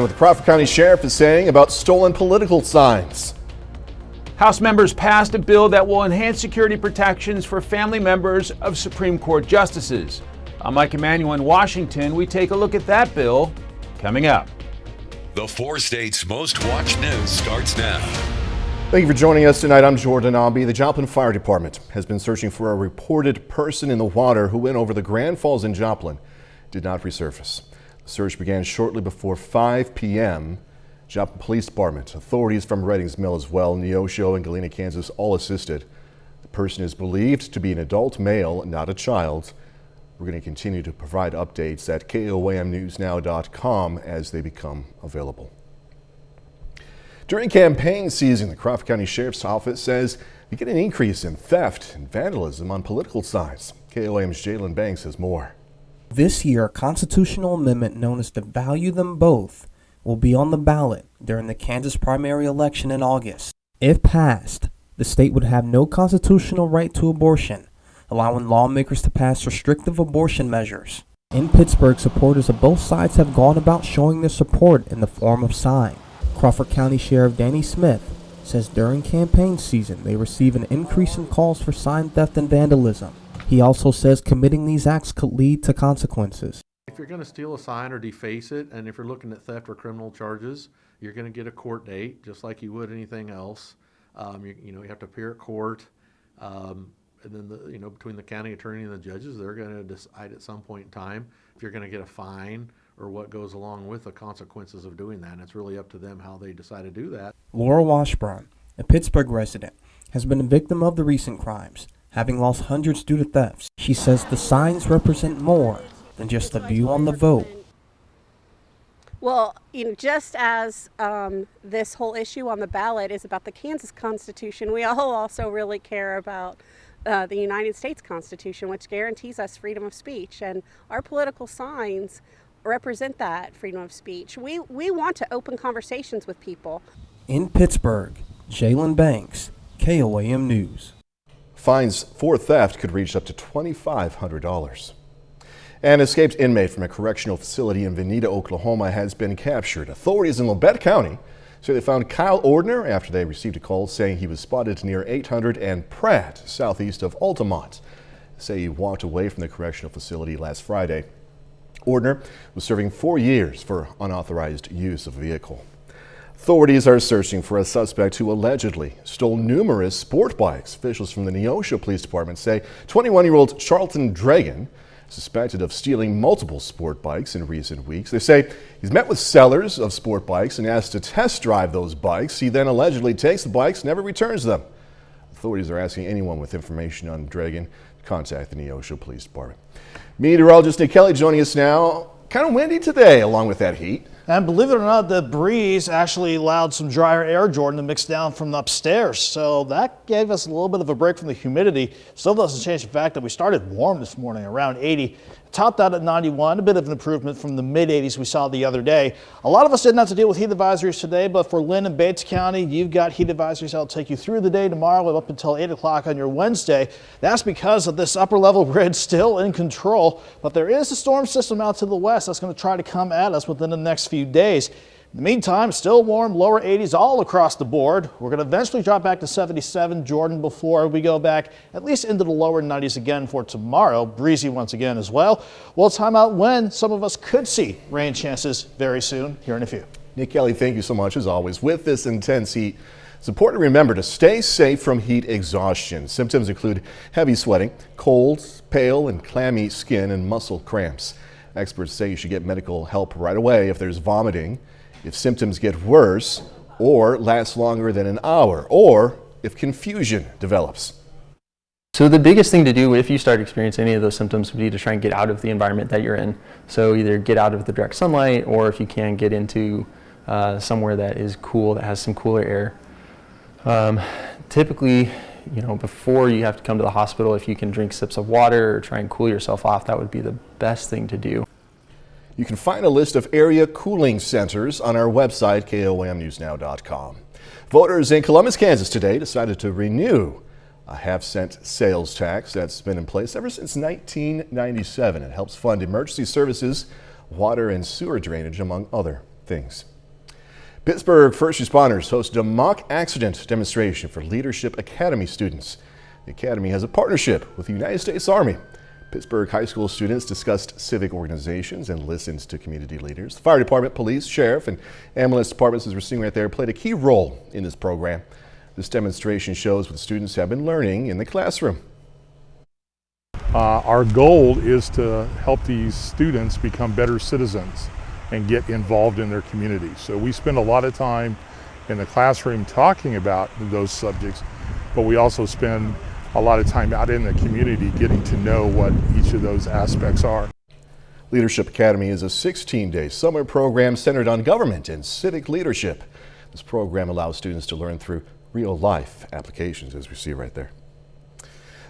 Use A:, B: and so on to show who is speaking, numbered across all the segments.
A: What the Crawford County Sheriff is saying about stolen political signs.
B: House members passed a bill that will enhance security protections for family members of Supreme Court justices. I'm Mike Emanuel in Washington. We take a look at that bill coming up.
C: The four states' most watched news starts now.
A: Thank you for joining us tonight. I'm Jordan Abbey. The Joplin Fire Department has been searching for a reported person in the water who went over the Grand Falls in Joplin. Did not resurface. The search began shortly before 5 p.m. Joplin Police Department, authorities from Reddings Mill as well, Neosho and Galena, Kansas, all assisted. The person is believed to be an adult male, not a child. We're going to continue to provide updates at KOAMnewsnow.com as they become available. During campaign season, the Crawford County Sheriff's Office says you get an increase in theft and vandalism on political signs. KOAM's Joplin Banks has more.
D: This year, a constitutional amendment known as to value them both will be on the ballot during the Kansas primary election in August. If passed, the state would have no constitutional right to abortion, allowing lawmakers to pass restrictive abortion measures. In Pittsburgh, supporters of both sides have gone about showing their support in the form of signs. Crawford County Sheriff Danny Smith says during campaign season they receive an increase in calls for sign theft and vandalism. He also says committing these acts could lead to consequences.
E: If you're going to steal a sign or deface it, and if you're looking at theft or criminal charges, you're going to get a court date, just like you would anything else. You have to appear at court, and then between the county attorney and the judges, they're going to decide at some point in time if you're going to get a fine or what goes along with the consequences of doing that. And it's really up to them how they decide to do that.
D: Laura Washburn, a Pittsburgh resident, has been a victim of the recent crimes, having lost hundreds due to thefts. She says the signs represent more than just a view on the vote.
F: Well, just as this whole issue on the ballot is about the Kansas Constitution, we all also really care about the United States Constitution, which guarantees us freedom of speech. And our political signs represent that freedom of speech. We want to open conversations with people.
D: In Pittsburgh, Joplin Banks, KOAM News.
A: Fines for theft could reach up to $2,500. An escaped inmate from a correctional facility in Veneta, Oklahoma has been captured. Authorities in Labette County say they found Kyle Ordner after they received a call saying he was spotted near 800 and Pratt, southeast of Altamont. They say he walked away from the correctional facility last Friday. Ordner was serving 4 years for unauthorized use of a vehicle. Authorities are searching for a suspect who allegedly stole numerous sport bikes. Officials from the Neosho Police Department say 21-year-old Charlton Dragon suspected of stealing multiple sport bikes in recent weeks. They say he's met with sellers of sport bikes and asked to test drive those bikes. He then allegedly takes the bikes, never returns them. Authorities are asking anyone with information on Dragon to contact the Neosho Police Department. Meteorologist Nick Kelly joining us now. Kind of windy today along with that heat.
G: And believe it or not, the breeze actually allowed some drier air, Jordan, to mix down from upstairs. So that gave us a little bit of a break from the humidity. Still doesn't change the fact that we started warm this morning, around 80. Topped out at 91, a bit of an improvement from the mid-80s we saw the other day. A lot of us didn't have to deal with heat advisories today, but for Lynn and Bates County, you've got heat advisories that'll take you through the day tomorrow up until 8 o'clock on your Wednesday. That's because of this upper level grid still in control, but there is a storm system out to the west that's going to try to come at us within the next few days. In the meantime, still warm, lower 80s all across the board. We're going to eventually drop back to 77, Jordan, before we go back at least into the lower 90s again for tomorrow. Breezy once again as well. We'll time out when some of us could see rain chances very soon, here in a few.
A: Nick Kelly, thank you so much as always. With this intense heat, it's important to remember to stay safe from heat exhaustion. Symptoms include heavy sweating, colds, pale and clammy skin, and muscle cramps. Experts say you should get medical help right away if there's vomiting, if symptoms get worse or last longer than an hour, or if confusion develops.
H: So the biggest thing to do if you start experiencing any of those symptoms would be to try and get out of the environment that you're in. So either get out of the direct sunlight, or if you can, get into somewhere that is cool, that has some cooler air. Typically, before you have to come to the hospital, if you can drink sips of water or try and cool yourself off, that would be the best thing to do.
A: You can find a list of area cooling centers on our website, KOAMnewsnow.com. Voters in Columbus, Kansas today decided to renew a half-cent sales tax that's been in place ever since 1997. It helps fund emergency services, water and sewer drainage, among other things. Pittsburgh first responders hosted a mock accident demonstration for Leadership Academy students. The Academy has a partnership with the United States Army. Pittsburgh high school students discussed civic organizations and listened to community leaders. The fire department, police, sheriff, and ambulance departments, as we're seeing right there, played a key role in this program. This demonstration shows what students have been learning in the classroom.
I: Our goal is to help these students become better citizens and get involved in their community. So we spend a lot of time in the classroom talking about those subjects, but we also spend a lot of time out in the community getting to know what each of those aspects are.
A: Leadership Academy is a 16-day summer program centered on government and civic leadership. This program allows students to learn through real-life applications, as we see right there.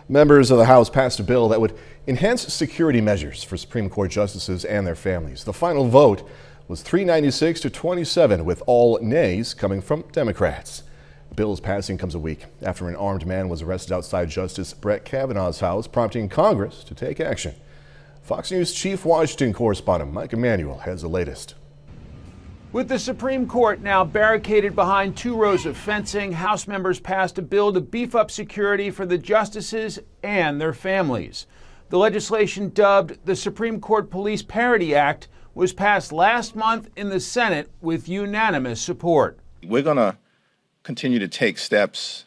A: Members of the House passed a bill that would enhance security measures for Supreme Court justices and their families. The final vote was 396 to 27, with all nays coming from Democrats. The bill's passing comes a week after an armed man was arrested outside Justice Brett Kavanaugh's house, prompting Congress to take action. Fox News Chief Washington correspondent Mike Emanuel has the latest.
B: With the Supreme Court now barricaded behind 2 rows of fencing, House members passed a bill to beef up security for the justices and their families. The legislation, dubbed the Supreme Court Police Parity Act, was passed last month in the Senate with unanimous support.
J: We're going to continue to take steps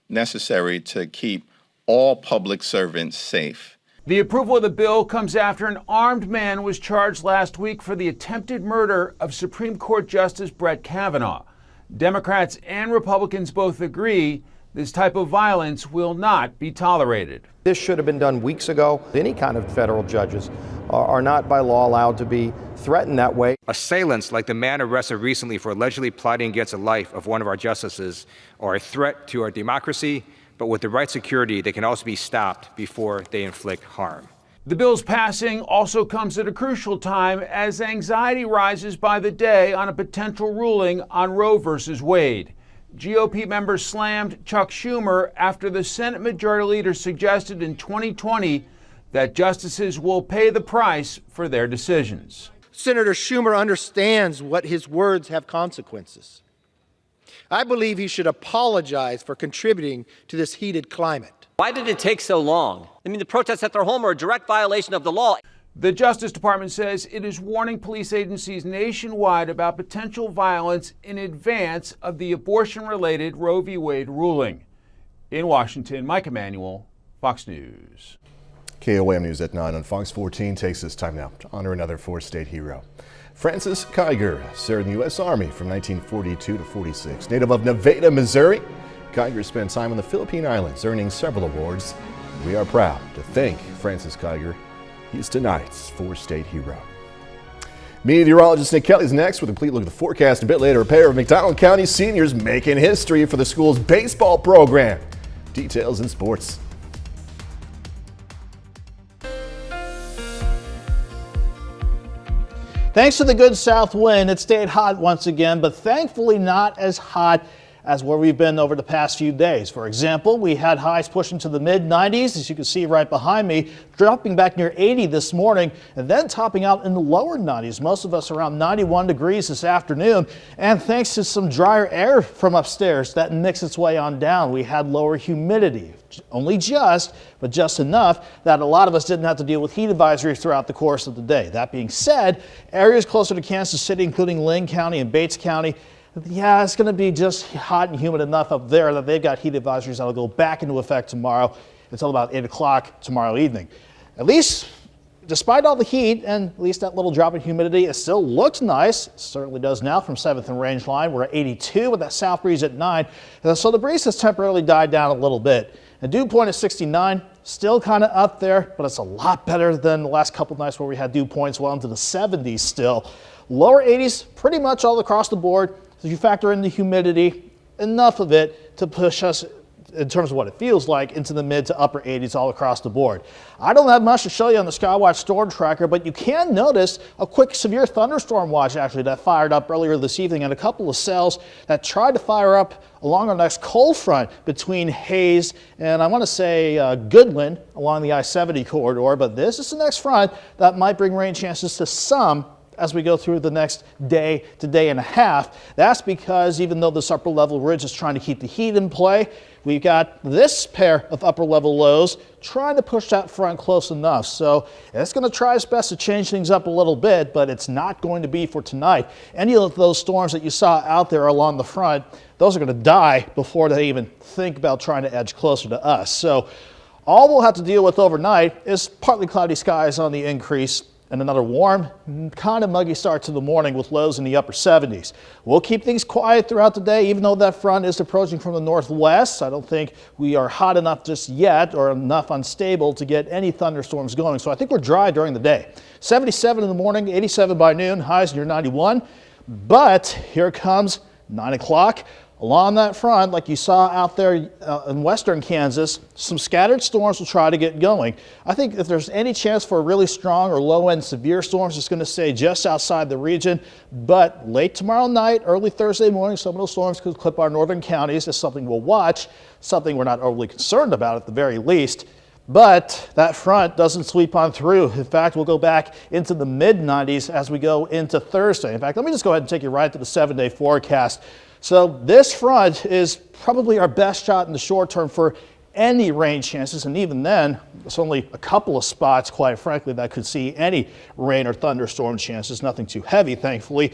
J: necessary to keep all public servants safe.
B: The approval of the bill comes after an armed man was charged last week for the attempted murder of Supreme Court Justice Brett Kavanaugh. Democrats and Republicans both agree this type of violence will not be tolerated.
K: This should have been done weeks ago. Any kind of federal judges are not by law allowed to be threatened that way.
L: Assailants like the man arrested recently for allegedly plotting against the life of one of our justices are a threat to our democracy, but with the right security, they can also be stopped before they inflict harm.
B: The bill's passing also comes at a crucial time as anxiety rises by the day on a potential ruling on Roe v. Wade. GOP members slammed Chuck Schumer after the Senate Majority Leader suggested in 2020 that justices will pay the price for their decisions.
M: Senator Schumer understands what his words have consequences. I believe he should apologize for contributing to this heated climate.
N: Why did it take so long? I mean, the protests at their home are a direct violation of the law.
B: The Justice Department says it is warning police agencies nationwide about potential violence in advance of the abortion-related Roe v. Wade ruling. In Washington, Mike Emanuel, Fox News.
A: KOAM News at 9 on Fox 14 takes this time now to honor another four-state hero. Francis Kiger served in the U.S. Army from 1942 to 46. Native of Nevada, Missouri, Kiger spent time on the Philippine Islands, earning several awards. We are proud to thank Francis Kiger. He's tonight's four-state hero. Meteorologist Nick Kelly is next with a complete look at the forecast. A bit later, a pair of McDonald County seniors making history for the school's baseball program. Details in sports.
G: Thanks to the good south wind, it stayed hot once again, but thankfully not as hot as where we've been over the past few days. For example, we had highs pushing to the mid-90s, as you can see right behind me, dropping back near 80 this morning, and then topping out in the lower 90s. Most of us around 91 degrees this afternoon, and thanks to some drier air from upstairs that mixed its way on down, we had lower humidity. Only just, but just enough that a lot of us didn't have to deal with heat advisories throughout the course of the day. That being said, areas closer to Kansas City, including Linn County and Bates County, yeah, it's going to be just hot and humid enough up there that they've got heat advisories that will go back into effect tomorrow until about 8 o'clock tomorrow evening. At least, despite all the heat and at least that little drop in humidity, it still looks nice. It certainly does now from 7th and Range Line. We're at 82 with that south breeze at 9. So the breeze has temporarily died down a little bit. The dew point is 69, still kind of up there, but it's a lot better than the last couple nights where we had dew points well into the 70s still. Lower 80s pretty much all across the board. So if you factor in the humidity, enough of it to push us, in terms of what it feels like, into the mid to upper 80s all across the board. I don't have much to show you on the Skywatch storm tracker, but you can notice a quick severe thunderstorm watch actually that fired up earlier this evening, and a couple of cells that tried to fire up along our next cold front between Hayes and I want to say Goodland along the I-70 corridor. But this is the next front that might bring rain chances to some as we go through the next day to day and a half. That's because even though this upper level ridge is trying to keep the heat in play, we've got this pair of upper level lows trying to push that front close enough. So it's going to try its best to change things up a little bit, but it's not going to be for tonight. Any of those storms that you saw out there along the front, those are going to die before they even think about trying to edge closer to us. So all we'll have to deal with overnight is partly cloudy skies on the increase and another warm, kind of muggy start to the morning with lows in the upper 70s. We'll keep things quiet throughout the day, even though that front is approaching from the northwest. I don't think we are hot enough just yet or enough unstable to get any thunderstorms going. So I think we're dry during the day. 77 in the morning, 87 by noon, highs near 91. But here comes 9 o'clock. Along that front, like you saw out there in western Kansas, some scattered storms will try to get going. I think if there's any chance for a really strong or low-end severe storms, it's going to stay just outside the region. But late tomorrow night, early Thursday morning, some of those storms could clip our northern counties. It's something we'll watch, something we're not overly concerned about at the very least. But that front doesn't sweep on through. In fact, we'll go back into the mid-90s as we go into Thursday. In fact, let me just go ahead and take you right to the 7-day forecast. So this front is probably our best shot in the short term for any rain chances, and even then, it's only a couple of spots, quite frankly, that could see any rain or thunderstorm chances. Nothing too heavy, thankfully,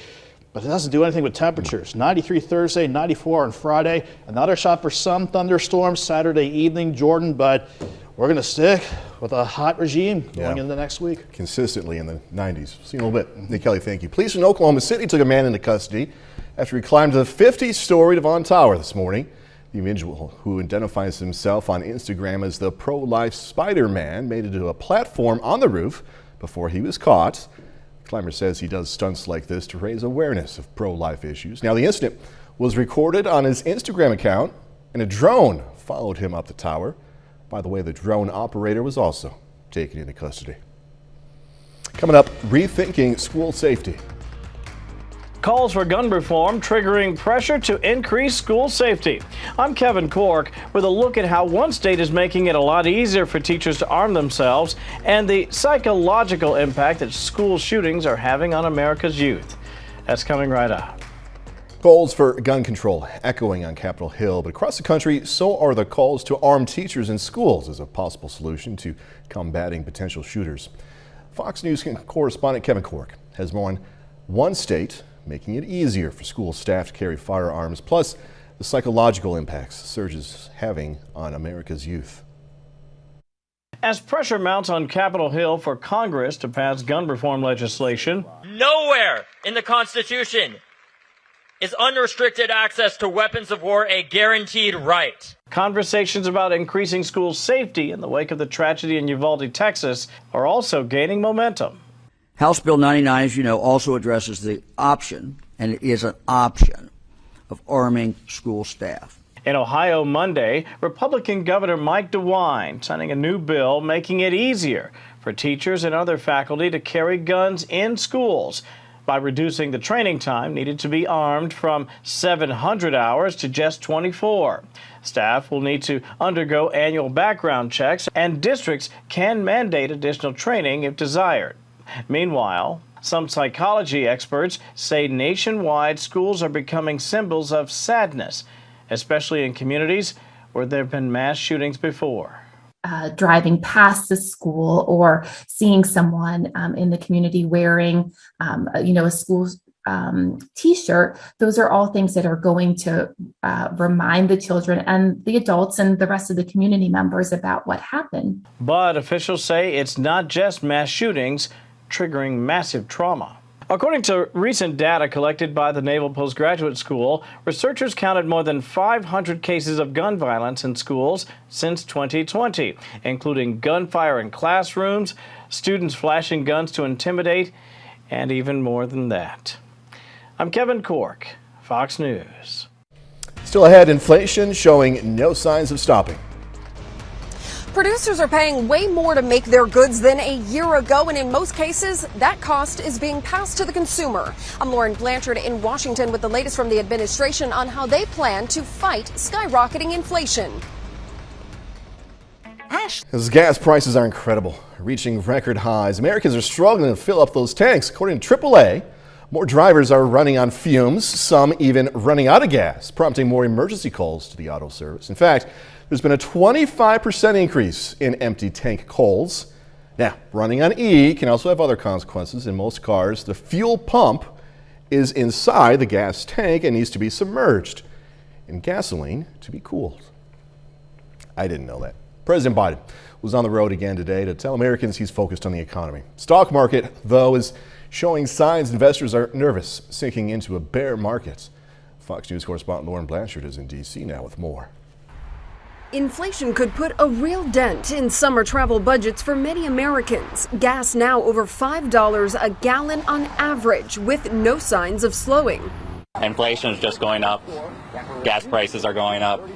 G: but it doesn't do anything with temperatures. 93 Thursday, 94 on Friday. Another shot for some thunderstorms Saturday evening, Jordan, but we're going to stick with a hot regime going into next week.
A: Consistently in the 90s. See you in a little bit. Nick Kelly, thank you. Police in Oklahoma City took a man into custody after he climbed the 50-story Devon Tower this morning. The individual, who identifies himself on Instagram as the pro-life Spider-Man, made it to a platform on the roof before he was caught. The climber says he does stunts like this to raise awareness of pro-life issues. Now, the incident was recorded on his Instagram account, and a drone followed him up the tower. By the way, the drone operator was also taken into custody. Coming up, rethinking school safety.
O: Calls for gun reform triggering pressure to increase school safety. I'm Kevin Cork with a look at how one state is making it a lot easier for teachers to arm themselves and the psychological impact that school shootings are having on America's youth. That's coming right up.
A: Calls for gun control echoing on Capitol Hill, but across the country, so are the calls to arm teachers in schools as a possible solution to combating potential shooters. Fox News correspondent Kevin Cork has more on one state making it easier for school staff to carry firearms, plus the psychological impacts the surge is having on America's youth.
O: As pressure mounts on Capitol Hill for Congress to pass gun reform legislation,
N: Nowhere in the Constitution is unrestricted access to weapons of war a guaranteed right.
O: conversations about increasing school safety in the wake of the tragedy in Uvalde, Texas, are also gaining momentum.
P: House Bill 99, as you know, also addresses the option, and it is an option, of arming school staff.
O: In Ohio Monday, Republican Governor Mike DeWine signing a new bill making it easier for teachers and other faculty to carry guns in schools by reducing the training time needed to be armed from 700 hours to just 24. Staff will need to undergo annual background checks, and districts can mandate additional training if desired. Meanwhile, some psychology experts say nationwide schools are becoming symbols of sadness, especially in communities where there have been mass shootings before.
Q: Driving past the school or seeing someone in the community wearing, a school T-shirt, those are all things that are going to remind the children and the adults and the rest of the community members about what happened.
O: But officials say it's not just mass shootings triggering massive trauma. According to recent data collected by the Naval Postgraduate School, researchers counted more than 500 cases of gun violence in schools since 2020, including gunfire in classrooms, students flashing guns to intimidate, and even more than that. I'm Kevin Cork, Fox News.
A: Still ahead, inflation showing no signs of stopping.
R: Producers are paying way more to make their goods than a year ago, and in most cases, that cost is being passed to the consumer. I'm Lauren Blanchard in Washington with the latest from the administration on how they plan to fight skyrocketing inflation.
S: cash.
A: As gas prices are incredible, reaching record highs, Americans are struggling to fill up those tanks. According to AAA, more drivers are running on fumes, some even running out of gas, prompting more emergency calls to the auto service. In fact, there's been a 25% increase in empty tank calls. Now, running on E can also have other consequences. In most cars, the fuel pump is inside the gas tank and needs to be submerged in gasoline to be cooled. I didn't know that. President Biden was on the road again today to tell Americans he's focused on the economy. Stock market, though, is showing signs investors are nervous, sinking into a bear market. Fox News correspondent Lauren Blanchard is in D.C. now with more.
R: Inflation could put a real dent in summer travel budgets for many Americans. Gas now over $5 a gallon on average, with no signs of slowing.
T: Inflation is just going up. Gas prices are going up.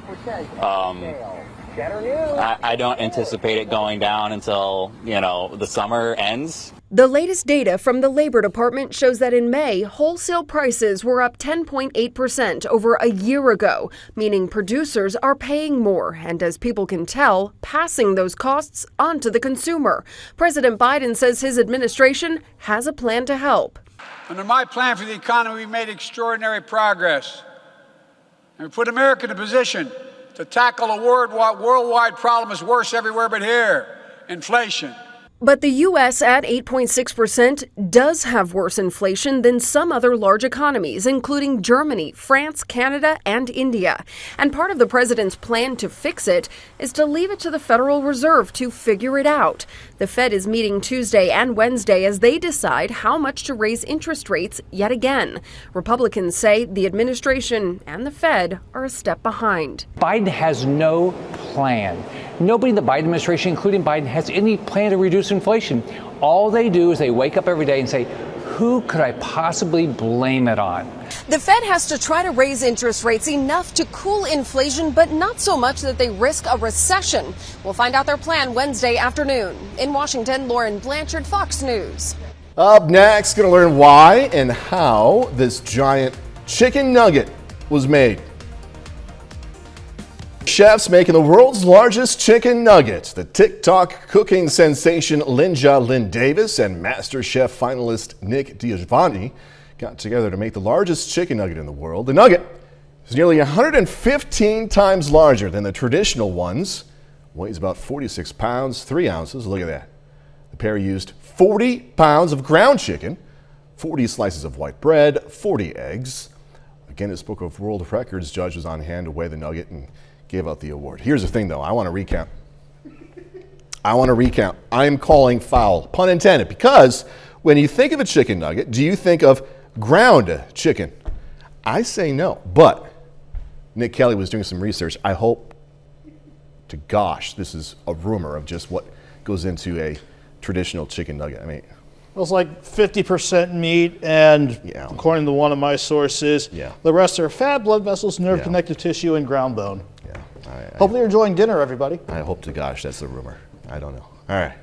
T: I don't anticipate it going down until, the summer ends.
R: The latest data from the Labor Department shows that in May, wholesale prices were up 10.8% over a year ago, meaning producers are paying more and, as people can tell, passing those costs on to the consumer. President Biden says his administration has a plan to help.
U: Under my plan for the economy, we made extraordinary progress. And we put America in a position to tackle a worldwide problem is worse everywhere but here, inflation.
R: But the U.S. at 8.6% does have worse inflation than some other large economies, including Germany, France, Canada, and India. And part of the president's plan to fix it is to leave it to the Federal Reserve to figure it out. The Fed is meeting Tuesday and Wednesday as they decide how much to raise interest rates yet again. Republicans say the administration and the Fed are a step behind.
V: Biden has no plan. Nobody in the Biden administration, including Biden, has any plan to reduce inflation. All they do is they wake up every day and say, who could I possibly blame it on?
R: The Fed has to try to raise interest rates enough to cool inflation, but not so much that they risk a recession. We'll find out their plan Wednesday afternoon. In Washington, Lauren Blanchard, Fox News.
A: Up next, going to learn why and how this giant chicken nugget was made. Chefs making the world's largest chicken nuggets. The TikTok cooking sensation Linja Lynn Davis and MasterChef finalist Nick Diavani got together to make the largest chicken nugget in the world. The nugget is nearly 115 times larger than the traditional ones. Weighs about 46 pounds, 3 ounces. Look at that. The pair used 40 pounds of ground chicken, 40 slices of white bread, 40 eggs. A Guinness Book of World Records judge was on hand to weigh the nugget and gave out the award. Here's the thing, though. I want to recount. I'm calling foul, pun intended, because when you think of a chicken nugget, do you think of ground chicken? I say no, but Nick Kelly was doing some research. I hope to gosh this is a rumor of just what goes into a traditional chicken nugget. I mean,
G: It was like 50% meat, and according to one of my sources, the rest are fat, blood vessels, nerve, connective tissue, and ground bone. Hopefully you're enjoying dinner, everybody.
A: I hope to gosh that's the rumor. I don't know. All right.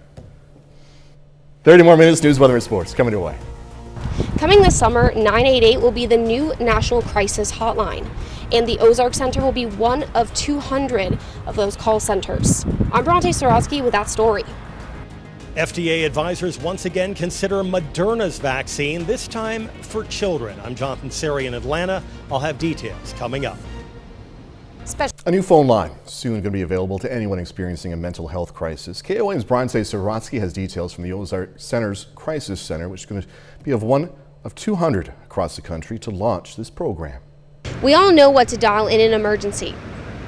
A: 30 more minutes, news, weather, and sports coming your way.
W: Coming this summer, 988 will be the new national crisis hotline, and the Ozark Center will be one of 200 of those call centers. I'm Bronte Sorosky with that story.
X: FDA advisors once again consider Moderna's vaccine, this time for children. I'm Jonathan Seri in Atlanta. I'll have details coming up.
A: A new phone line soon going to be available to anyone experiencing a mental health crisis. KOAM's Bronte Sorotsky has details from the Ozark Center's Crisis Center, which is going to be one of 200 across the country to launch this program.
W: We all know what to dial in an emergency.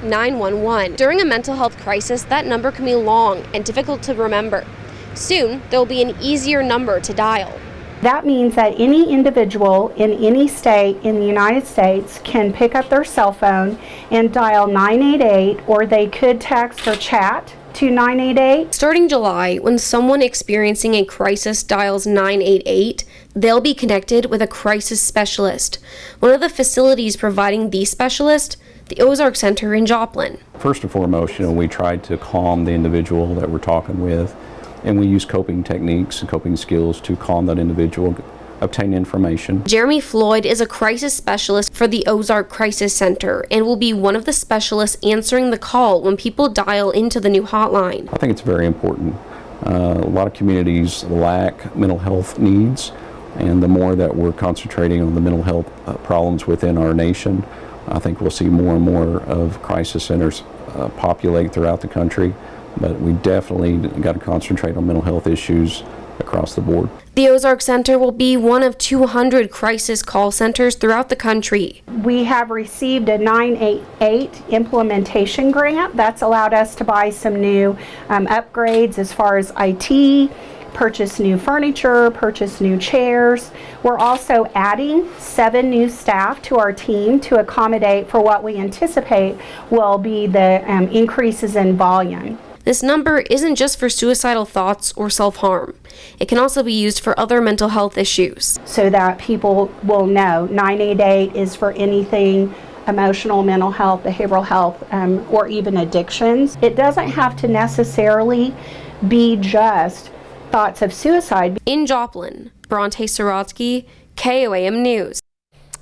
W: 911. During a mental health crisis, that number can be long and difficult to remember. Soon, there will be an easier number to dial.
Y: That means that any individual in any state in the United States can pick up their cell phone and dial 988, or they could text or chat to 988.
W: Starting July, when someone experiencing a crisis dials 988, they'll be connected with a crisis specialist. One of the facilities providing the specialist, the Ozark Center in Joplin.
Z: First and foremost, we tried to calm the individual that we're talking with, and we use coping techniques and coping skills to calm that individual, obtain information.
W: Jeremy Floyd is a crisis specialist for the Ozark Crisis Center and will be one of the specialists answering the call when people dial into the new hotline.
Z: I think it's very important. A lot of communities lack mental health needs, and the more that we're concentrating on the mental health problems within our nation, I think we'll see more and more of crisis centers populate throughout the country, but we definitely got to concentrate on mental health issues across the board.
W: The Ozark Center will be one of 200 crisis call centers throughout the country.
Y: We have received a 988 implementation grant that's allowed us to buy some new upgrades as far as IT, purchase new furniture, purchase new chairs. We're also adding 7 new staff to our team to accommodate for what we anticipate will be the increases in volume.
W: This number isn't just for suicidal thoughts or self-harm. It can also be used for other mental health issues.
Y: So that people will know 988 is for anything emotional, mental health, behavioral health, or even addictions. It doesn't have to necessarily be just thoughts of suicide.
W: In Joplin, Bronte Sorotsky, KOAM News.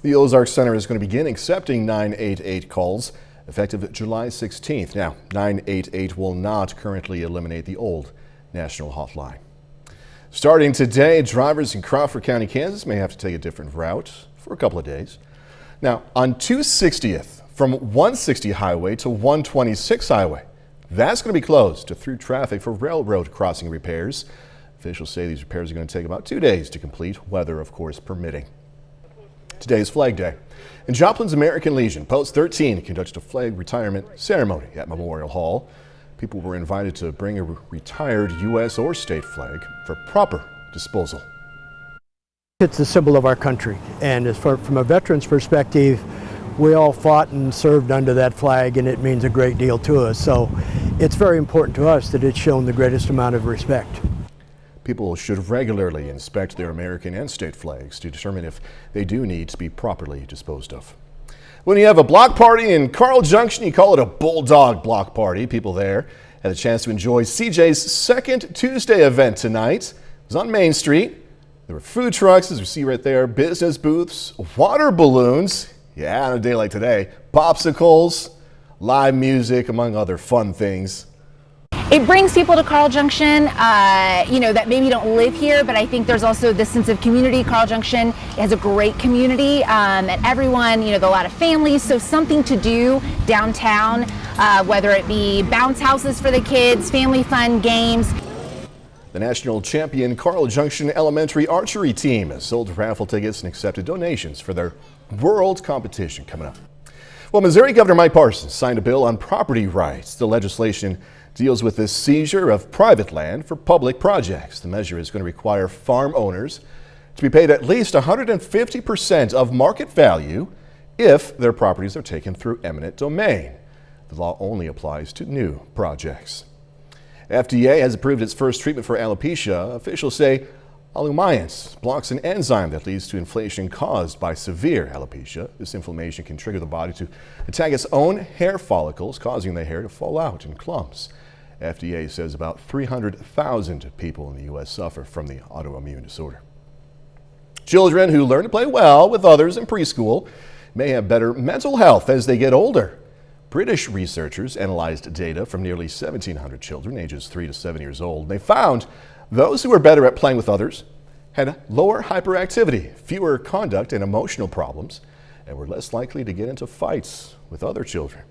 A: The Ozark Center is going to begin accepting 988 calls effective July 16th. Now, 988 will not currently eliminate the old national hotline. Starting today, drivers in Crawford County, Kansas may have to take a different route for a couple of days. Now, on 260th, from 160 highway to 126 highway, that's going to be closed to through traffic for railroad crossing repairs. Officials say these repairs are going to take about 2 days to complete, weather, of course, permitting. Today is Flag Day. And Joplin's American Legion Post 13 conducted a flag retirement ceremony at Memorial Hall. People were invited to bring a retired U.S. or state flag for proper disposal.
C: It's the symbol of our country, and as far, from a veteran's perspective, we all fought and served under that flag, and it means a great deal to us. So it's very important to us that it's shown the greatest amount of respect.
A: People should regularly inspect their American and state flags to determine if they do need to be properly disposed of. When you have a block party in Carl Junction, you call it a Bulldog block party. People there had a chance to enjoy CJ's second Tuesday event tonight. It was on Main Street. There were food trucks, as we see right there, business booths, water balloons, yeah, on a day like today, popsicles, live music, among other fun things.
D: It brings people to Carl Junction, that maybe don't live here, but I think there's also this sense of community. Carl Junction has a great community, and everyone, there are a lot of families, so something to do downtown, whether it be bounce houses for the kids, family fun, games.
A: The national champion Carl Junction Elementary Archery team has sold raffle tickets and accepted donations for their world competition coming up. Well, Missouri Governor Mike Parsons signed a bill on property rights. The legislation deals with the seizure of private land for public projects. The measure is going to require farm owners to be paid at least 150% of market value if their properties are taken through eminent domain. The law only applies to new projects. FDA has approved its first treatment for alopecia. Officials say Olumiant blocks an enzyme that leads to inflammation caused by severe alopecia. This inflammation can trigger the body to attack its own hair follicles, causing the hair to fall out in clumps. FDA says about 300,000 people in the U.S. suffer from the autoimmune disorder. Children who learn to play well with others in preschool may have better mental health as they get older. British researchers analyzed data from nearly 1,700 children ages 3 to 7 years old. They found those who were better at playing with others had lower hyperactivity, fewer conduct and emotional problems, and were less likely to get into fights with other children.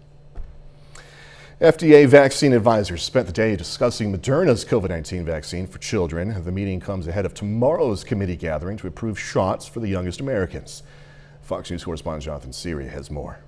A: FDA vaccine advisors spent the day discussing Moderna's COVID-19 vaccine for children. The meeting comes ahead of tomorrow's committee gathering to approve shots for the youngest Americans. Fox News correspondent Jonathan Seary has more.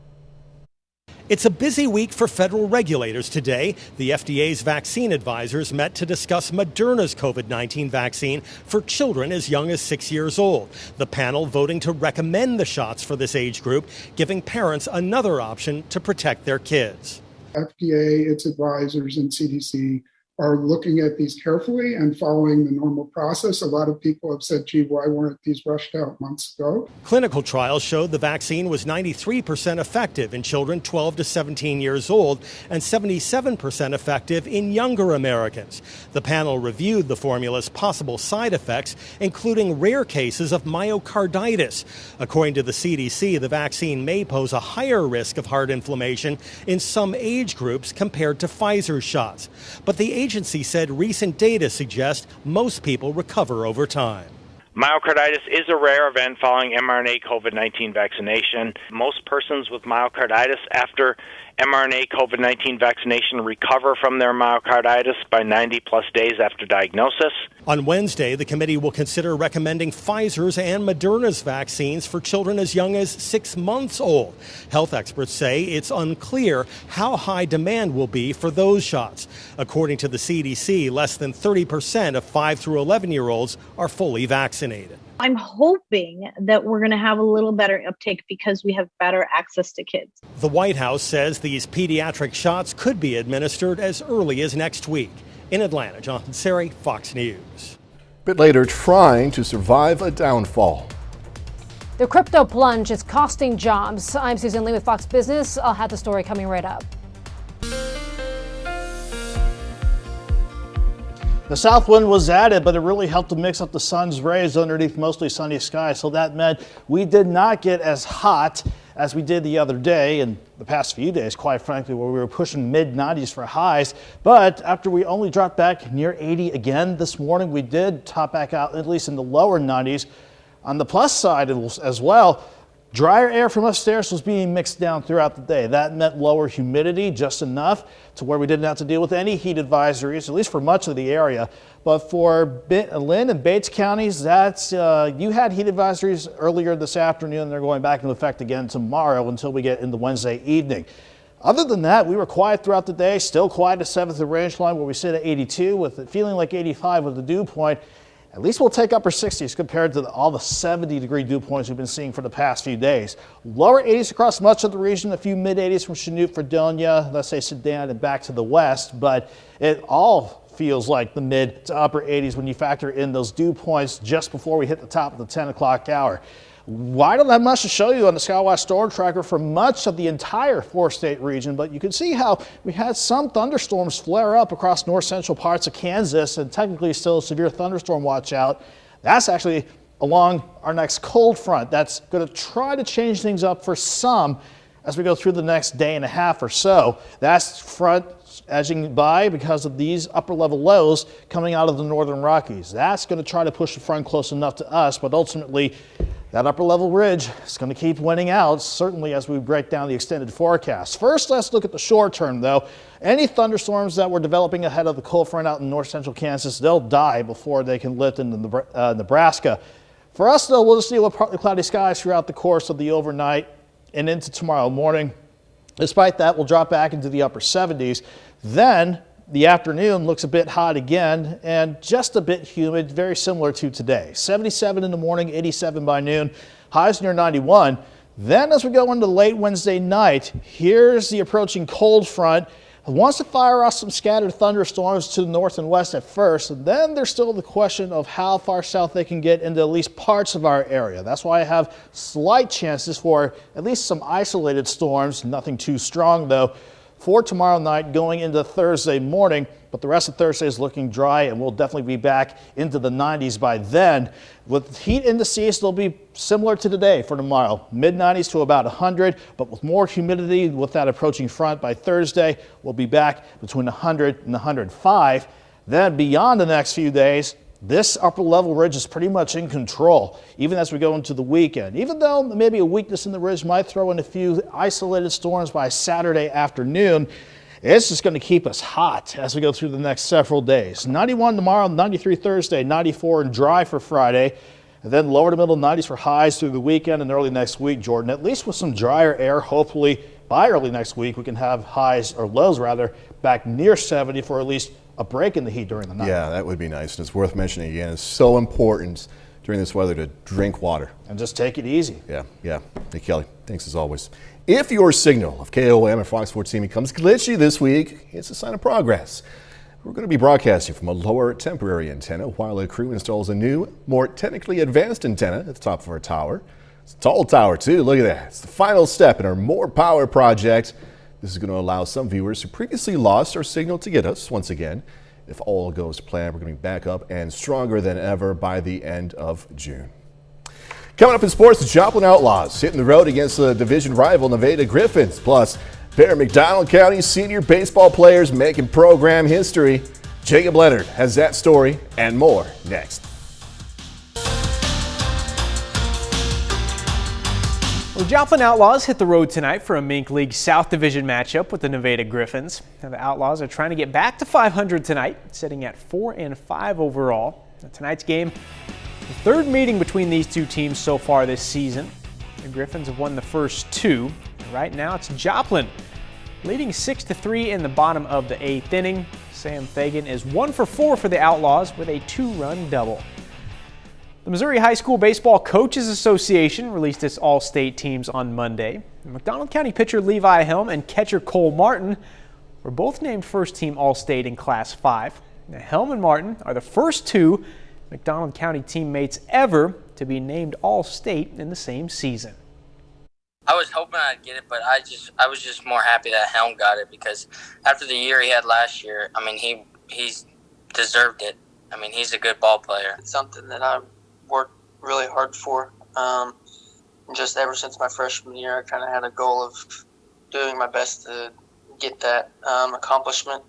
X: It's a busy week for federal regulators today. The FDA's vaccine advisors met to discuss Moderna's COVID-19 vaccine for children as young as 6 years old. The panel voting to recommend the shots for this age group, giving parents another option to protect their kids.
E: FDA, its advisors, and CDC are looking at these carefully and following the normal process. A lot of people have said, gee, why weren't these rushed out months ago?
X: Clinical trials showed the vaccine was 93% effective in children 12 to 17 years old and 77% effective in younger Americans. The panel reviewed the formula's possible side effects, including rare cases of myocarditis. According to the CDC, the vaccine may pose a higher risk of heart inflammation in some age groups compared to Pfizer's shots. But the agency said recent data suggest most people recover over time.
F: Myocarditis is a rare event following mRNA COVID-19 vaccination. Most persons with myocarditis after mRNA COVID-19 vaccination recover from their myocarditis by 90-plus days after diagnosis.
X: On Wednesday, the committee will consider recommending Pfizer's and Moderna's vaccines for children as young as 6 months old. Health experts say it's unclear how high demand will be for those shots. According to the CDC, less than 30% of 5 through 11-year-olds are fully vaccinated.
H: I'm hoping that we're going to have a little better uptake because we have better access to kids.
X: The White House says these pediatric shots could be administered as early as next week. In Atlanta, Jonathan Seri, Fox News.
A: A bit later, trying to survive a downfall.
I: The crypto plunge is costing jobs. I'm Susan Lee with Fox Business. I'll have the story coming right up.
G: The south wind was added, but it really helped to mix up the sun's rays underneath mostly sunny skies. So that meant we did not get as hot as we did the other day and the past few days, quite frankly, where we were pushing mid-90s for highs. But after we only dropped back near 80 again this morning, we did top back out at least in the lower 90s. On the plus side as well, drier air from upstairs was being mixed down throughout the day. That meant lower humidity, just enough to where we didn't have to deal with any heat advisories, at least for much of the area. But for Lynn and Bates counties, that's you had heat advisories earlier this afternoon. They're going back into effect again tomorrow until we get into Wednesday evening. Other than that, we were quiet throughout the day, still quiet at 7th and Range Line where we sit at 82 with it feeling like 85 with the dew point. At least we'll take upper 60s compared to all the 70-degree dew points we've been seeing for the past few days. Lower 80s across much of the region, a few mid-80s from Chanute, Fredonia, let's say Sedan, and back to the west. But it all feels like the mid to upper 80s when you factor in those dew points just before we hit the top of the 10 o'clock hour. I don't have much to show you on the SkyWatch Storm Tracker for much of the entire four-state region, but you can see how we had some thunderstorms flare up across north-central parts of Kansas, and technically still a severe thunderstorm watch out. That's actually along our next cold front. That's going to try to change things up for some as we go through the next day and a half or so. That's front edging by because of these upper-level lows coming out of the northern Rockies. That's going to try to push the front close enough to us, but ultimately that upper-level ridge is going to keep winning out, certainly as we break down the extended forecast. First, let's look at the short term, though. Any thunderstorms that were developing ahead of the cold front out in north-central Kansas, they'll die before they can lift into Nebraska. For us, though, we'll just deal with partly cloudy skies throughout the course of the overnight and into tomorrow morning. Despite that, we'll drop back into the upper 70s. Then the afternoon looks a bit hot again and just a bit humid, very similar to today. 77 in the morning, 87 by noon, highs near 91. Then as we go into late Wednesday night, here's the approaching cold front. It wants to fire off some scattered thunderstorms to the north and west at first, and then there's still the question of how far south they can get into at least parts of our area. That's why I have slight chances for at least some isolated storms, nothing too strong though, for tomorrow night going into Thursday morning, but the rest of Thursday is looking dry and we'll definitely be back into the 90s by then. With heat indices, they'll be similar to today for tomorrow, mid-90s to about 100, but with more humidity with that approaching front by Thursday, we'll be back between 100 and 105. Then beyond the next few days, this upper level ridge is pretty much in control, even as we go into the weekend. Even though maybe a weakness in the ridge might throw in a few isolated storms by Saturday afternoon, it's just going to keep us hot as we go through the next several days. 91 tomorrow, 93 Thursday, 94 and dry for Friday, and then lower to middle 90s for highs through the weekend and early next week, Jordan. At least with some drier air, hopefully by early next week we can have highs, or lows rather, back near 70 for at least a break in the heat during the night.
A: Yeah, that would be nice. And it's worth mentioning again, it's so important during this weather to drink water.
G: And just take it easy.
A: Yeah. Hey, Kelly, thanks as always. If your signal of KOAM or Fox Sports TV comes glitchy this week, it's a sign of progress. We're going to be broadcasting from a lower temporary antenna while a crew installs a new, more technically advanced antenna at the top of our tower. It's a tall tower too, look at that. It's the final step in our More Power project. This is going to allow some viewers who previously lost our signal to get us once again. If all goes to plan, we're going to be back up and stronger than ever by the end of June. Coming up in sports, the Joplin Outlaws hitting the road against the division rival Nevada Griffins. Plus, pair of McDonald County senior baseball players making program history. Jacob Leonard has that story and more next.
B: Well, the Joplin Outlaws hit the road tonight for a Mink League South Division matchup with the Nevada Griffins. Now, the Outlaws are trying to get back to 500 tonight, sitting at 4-5 overall. Now, tonight's game, the third meeting between these two teams so far this season. The Griffins have won the first two. Right now, it's Joplin leading 6-3 in the bottom of the 8th inning. Sam Fagan is 1 for 4 for the Outlaws with a 2-run double. The Missouri High School Baseball Coaches Association released its all-state teams on Monday. McDonald County pitcher Levi Helm and catcher Cole Martin were both named first-team all-state in Class 5. Now, Helm and Martin are the first two McDonald County teammates ever to be named all-state in the same season.
J: I was hoping I'd get it, but I was just more happy that Helm got it because after the year he had last year, I mean, he's deserved it. I mean, he's a good ball player.
K: It's something that I worked really hard for. Just ever since my freshman year, I kind of had a goal of doing my best to get that accomplishment.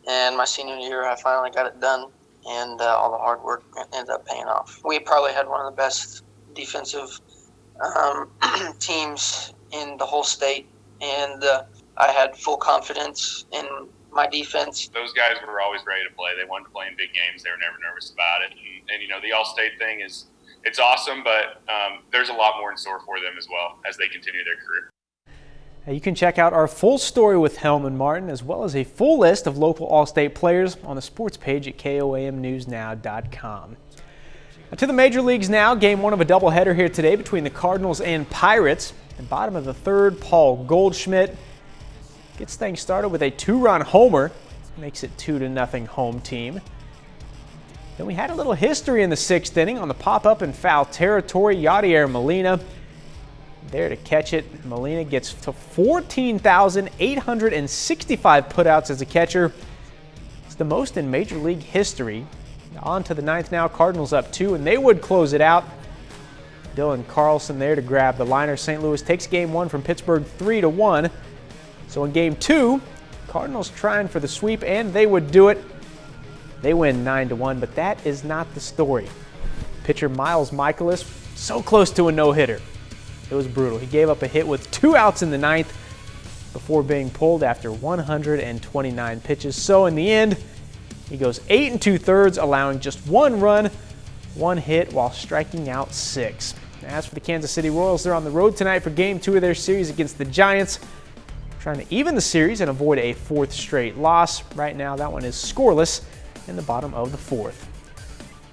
K: And my senior year, I finally got it done, and all the hard work ended up paying off. We probably had one of the best defensive teams in the whole state, and I had full confidence in my defense.
L: Those guys were always ready to play. They wanted to play in big games. They were never nervous about it. And you know, the all-state thing it's awesome, but there's a lot more in store for them as well as they continue their career.
B: Now, you can check out our full story with Helm and Martin, as well as a full list of local all-state players on the sports page at KOAMnewsnow.com. To the major leagues now. Game one of a doubleheader here today between the Cardinals and Pirates. And bottom of the third, Paul Goldschmidt gets things started with a 2-run homer. Makes it 2-0 home team. Then we had a little history in the 6th inning on the pop-up in foul territory. Yadier Molina there to catch it. Molina gets to 14,865 putouts as a catcher. It's the most in Major League history. On to the 9th now, Cardinals up 2, and they would close it out. Dylan Carlson there to grab the liner. St. Louis takes game 1 from Pittsburgh 3-1. So in game 2, Cardinals trying for the sweep, and they would do it. They win 9-1, but that is not the story. Pitcher Miles Michaelis, so close to a no-hitter. It was brutal. He gave up a hit with 2 outs in the 9th before being pulled after 129 pitches. So in the end, he goes 8 2/3, allowing just 1 run, 1 hit, while striking out 6. As for the Kansas City Royals, they're on the road tonight for Game 2 of their series against the Giants, trying to even the series and avoid a 4th straight loss. Right now, that one is scoreless in the bottom of the 4th.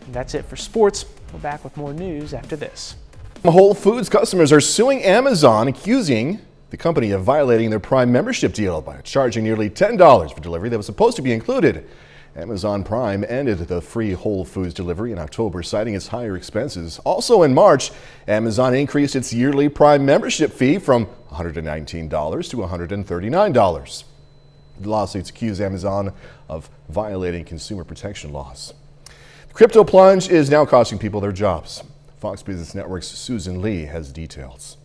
B: And that's it for sports. We're back with more news after this.
A: Whole Foods customers are suing Amazon, accusing the company of violating their Prime membership deal by charging nearly $10 for delivery that was supposed to be included. Amazon Prime ended the free Whole Foods delivery in October, citing its higher expenses. Also in March, Amazon increased its yearly Prime membership fee from $119 to $139. The lawsuits accuse Amazon of violating consumer protection laws. The crypto plunge is now costing people their jobs. Fox Business Network's Susan Lee has details.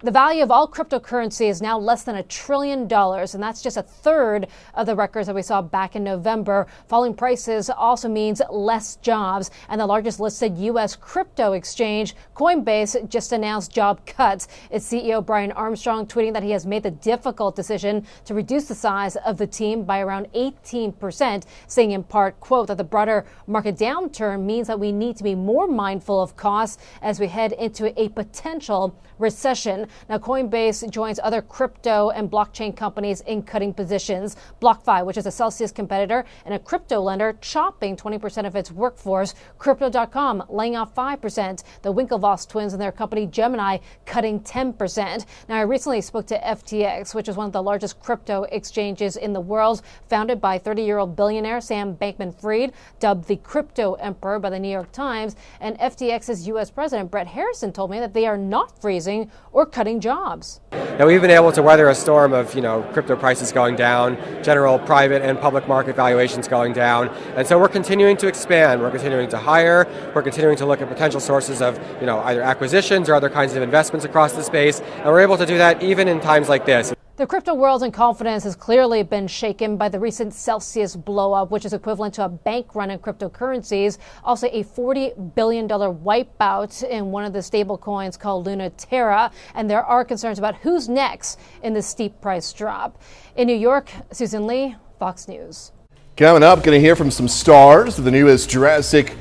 I: The value of all cryptocurrency is now less than $1 trillion, and that's just a third of the records that we saw back in November. Falling prices also means less jobs, and the largest listed U.S. crypto exchange, Coinbase, just announced job cuts. Its CEO Brian Armstrong tweeting that he has made the difficult decision to reduce the size of the team by around 18%, saying in part, quote, that the broader market downturn means that we need to be more mindful of costs as we head into a potential recession. Now, Coinbase joins other crypto and blockchain companies in cutting positions. BlockFi, which is a Celsius competitor and a crypto lender, chopping 20% of its workforce. Crypto.com laying off 5%. The Winklevoss twins and their company Gemini cutting 10%. Now, I recently spoke to FTX, which is one of the largest crypto exchanges in the world, founded by 30-year-old billionaire Sam Bankman-Fried, dubbed the crypto emperor by the New York Times. And FTX's U.S. President Brett Harrison told me that they are not freezing or cutting jobs.
M: Now, we've been able to weather a storm of, crypto prices going down, general private and public market valuations going down. And so we're continuing to expand. We're continuing to hire. We're continuing to look at potential sources of, either acquisitions or other kinds of investments across the space. And we're able to do that even in times like this.
I: The crypto world and confidence has clearly been shaken by the recent Celsius blow-up, which is equivalent to a bank run in cryptocurrencies. Also, a $40 billion wipeout in one of the stable coins called Luna Terra. And there are concerns about who's next in the steep price drop. In New York, Susan Lee, Fox News.
A: Coming up, going to hear from some stars of the newest Jurassic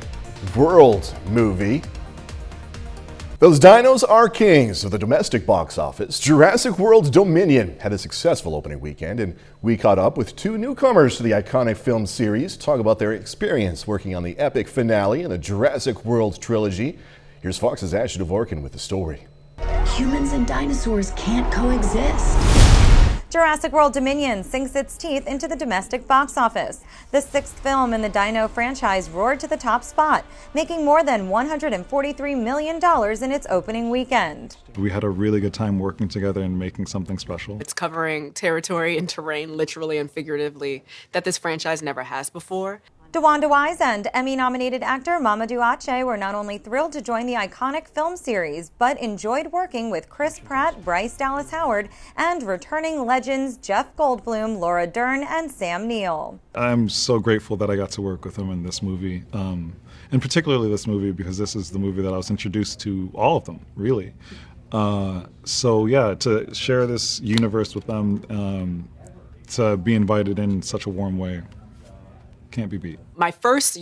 A: World movie. Those dinos are kings of the domestic box office. Jurassic World Dominion had a successful opening weekend, and we caught up with two newcomers to the iconic film series to talk about their experience working on the epic finale in the Jurassic World trilogy. Here's Fox's Ashley Dvorkin with the story.
N: Humans and dinosaurs can't coexist.
O: Jurassic World Dominion sinks its teeth into the domestic box office. The sixth film in the Dino franchise roared to the top spot, making more than $143 million in its opening weekend.
P: We had a really good time working together and making something special.
Q: It's covering territory and terrain, literally and figuratively, that this franchise never has before.
O: DeWanda Wise and Emmy-nominated actor Mamadou Ache were not only thrilled to join the iconic film series, but enjoyed working with Chris Pratt, Bryce Dallas Howard, and returning legends Jeff Goldblum, Laura Dern, and Sam Neill.
P: I'm so grateful that I got to work with him in this movie, and particularly this movie because this is the movie that I was introduced to all of them, really. So yeah, to share this universe with them, to be invited in such a warm way, can't be beat.
Q: My first,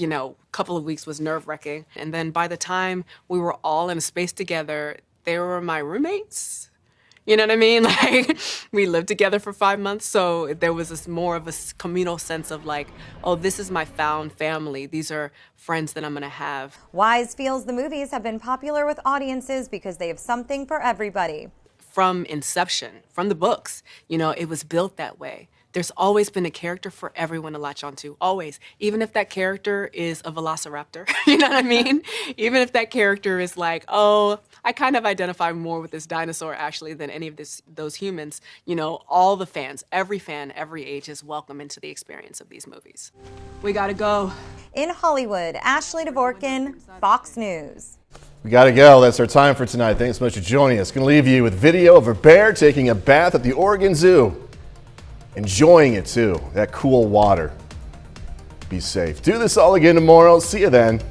Q: couple of weeks was nerve-wracking. And then by the time we were all in a space together, they were my roommates. You know what I mean? Like, we lived together for 5 months, so there was this more of a communal sense of like, oh, this is my found family. These are friends that I'm gonna have.
O: Wise feels the movies have been popular with audiences because they have something for everybody.
Q: From inception, from the books, it was built that way. There's always been a character for everyone to latch onto, always. Even if that character is a velociraptor, you know what I mean? Even if that character is like, oh, I kind of identify more with this dinosaur actually than any of those humans. All the fans, every fan, every age is welcome into the experience of these movies. We gotta go.
O: In Hollywood, Ashley Dvorkin, Fox News.
A: We gotta go. That's our time for tonight. Thanks so much for joining us. Gonna leave you with video of a bear taking a bath at the Oregon Zoo. Enjoying it too, that cool water. Be safe. Do this all again tomorrow. See you then.